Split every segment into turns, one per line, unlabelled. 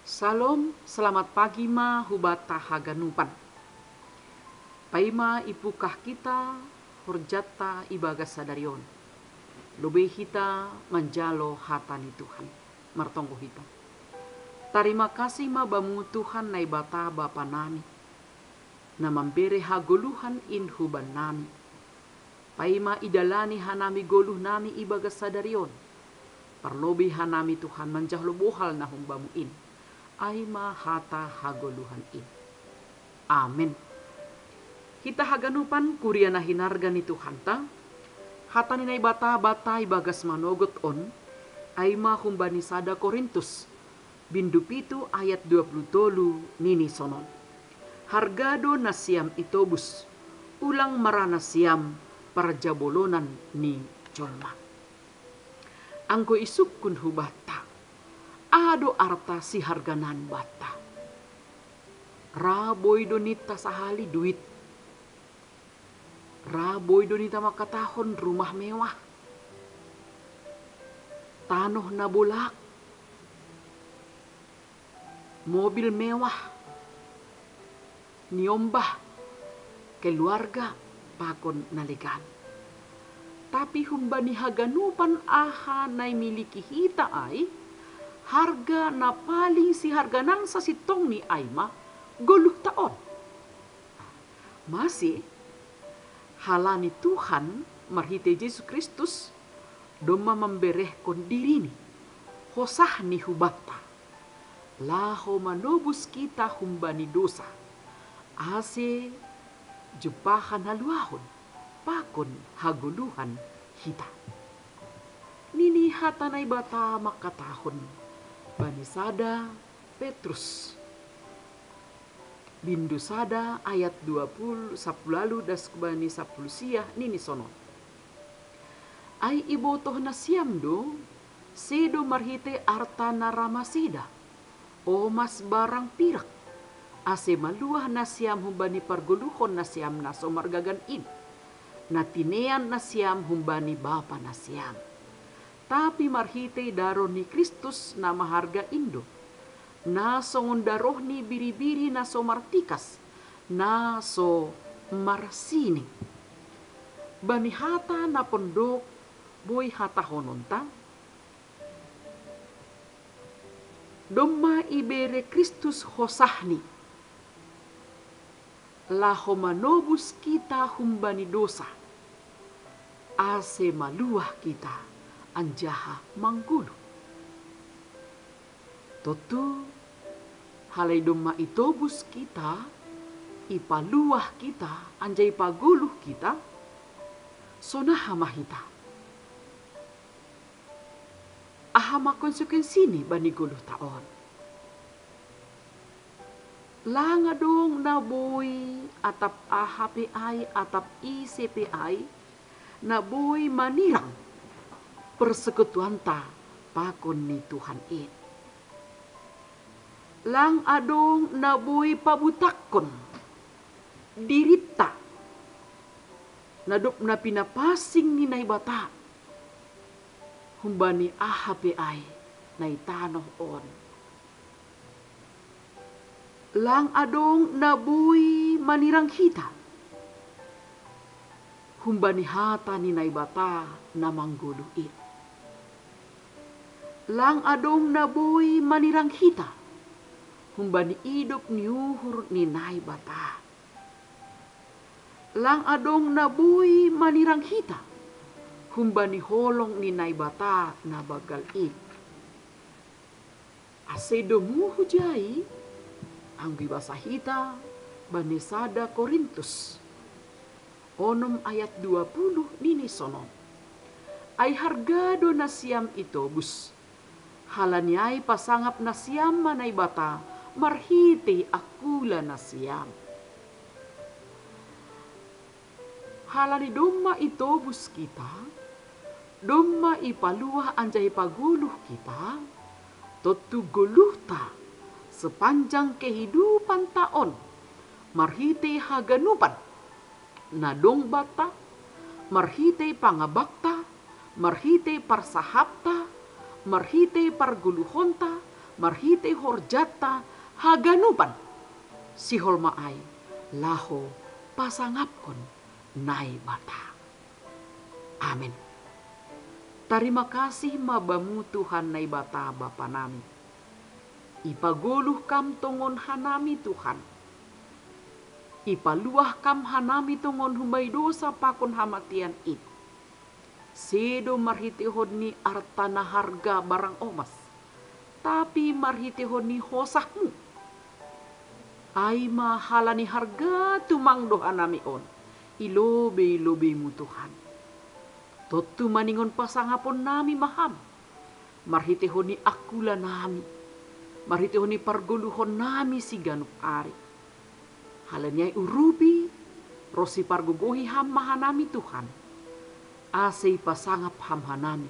Salom, selamat pagi ma hubata haganupan. Paima ipukah kita hurjata ibagas sadarion. Lebih kita manjalo hatani Tuhan. Martonggo kita. Terima kasih ma bamu Tuhan na ibata bapa nami. Na mambere hagoluhan in huban nami. Paima idalani hanami goluh nami ibagas sadarion. Parlobi hanami Tuhan manjahlo bohal na humbamu in. Aima hata hagoluhan in. Amin. Kita haganupan kuria na hinarga ni Tuhan ta. Hata ni nay bata ibagas manogot on. Aima humbani sada Korintus. Bindu pitu ayat 20 nini sonon. Hargado na siam itobus. Ulang marana siam parjabolonan ni jolma. Angko isukun hubata. Ado arta si harganan bata. Raboy donita sahali duit. Raboy donita makatahon rumah mewah. Tanoh na bulak. Mobil mewah. Niombah. Keluarga pakon naligan. Tapi humbani haganupan aha na miliki hita ay. Harga na paling si harganan sa sitong ni Aima, goluh taon. Masih, halani Tuhan, marhite Yesus Kristus, doma memberehkon diri ni, hosah ni hubata. Laho manobus kita humbani dosa. Ase, jupahan haluahon, pakon haguluhan hita. Nini hatanay bata makatahon. Banisada Petrus Bindu sada ayat 20 sapulalu das kubani sapulusiah nini sonon. Ay ibotoh na siam do sedo marhite arta naramasida o mas barang pirak ase maluah na siam humbani parguluhon na siam na somargagan in na tinean na siam humbani bapa na siam. Tapi marhite daro ni Kristus na maharga indo. Na songon daroh ni biri-biri na so martikas. Na so marsining. Bani hata na pondok boy hata hononta. Doma ibere Kristus hosahni. Laho manobus kita humbani dosa. Ase maluah kita. Anjaha manggulu. Totu halay doma itobus kita, ipaluah kita, anjay paguluh kita, sonaha mahita. Ahama konsekuensi ni bani guluh taon. Langa dong na boy atap AHPI atap ICPI na boy manirang persekutuan ta pakon ni Tuhan in. Lang adong nabuy pabutakon dirita nadup na pinapasing ni naibata humbani AHPI na itanoh on. Lang adong nabuy manirang hita humbani hata ni naibata na manggulu in. Lang adong naboy manirang hita, humbani idop niuhur ni naibata. Lang adong naboy manirang hita, humbani holong ni naibata na bagal ik. Asedo mu hujai, ang bibasa hita, banisada Korintus. Onom ayat 20 nini sonon. Ay hargado na siam itobus. Halanyay pasangap na siyam manay bata, marhite akula na siyam. Halani doma itobus kita, doma ipaluah anjay paguluh kita, totu guluh ta sepanjang kehidupan taon, marhite haganupan, nadong bata, marhite pangabakta, marhite parsahapta, marhite parguluhonta, marhite horjata haganupan sihol maay laho pasangapkon nai bata. Amin. Terima kasih mabamu Tuhan nai bata Bapa nami. Ipaguluh kam tongon hanami Tuhan. Ipaluah kam hanami tongon humay dosa pakon hamatian it. Sedo marhitihon ni artana harga barang omas. Tapi marhitihon ni hosahmu. Ay mahala ni harga tumang doha nami on. Ilobe mu Tuhan. Totu maningon pasangapon nami maham. Marhitihon ni akula nami. Marhitihon ni parguluhon nami si ganup ari. Halanyay urubi, rosi pargugohi ham mahanami Tuhan. Asay pasangap ham hanami.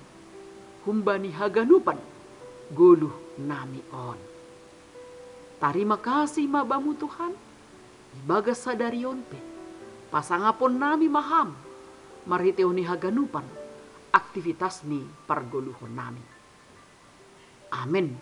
Humbani haganupan, guluh nami on. Terima kasih mabamu Tuhan. Ibagas sadarion pe. Pasangapon nami maham. Marhitihon ni haganupan. Aktivitas ni parguluhon nami. Amin.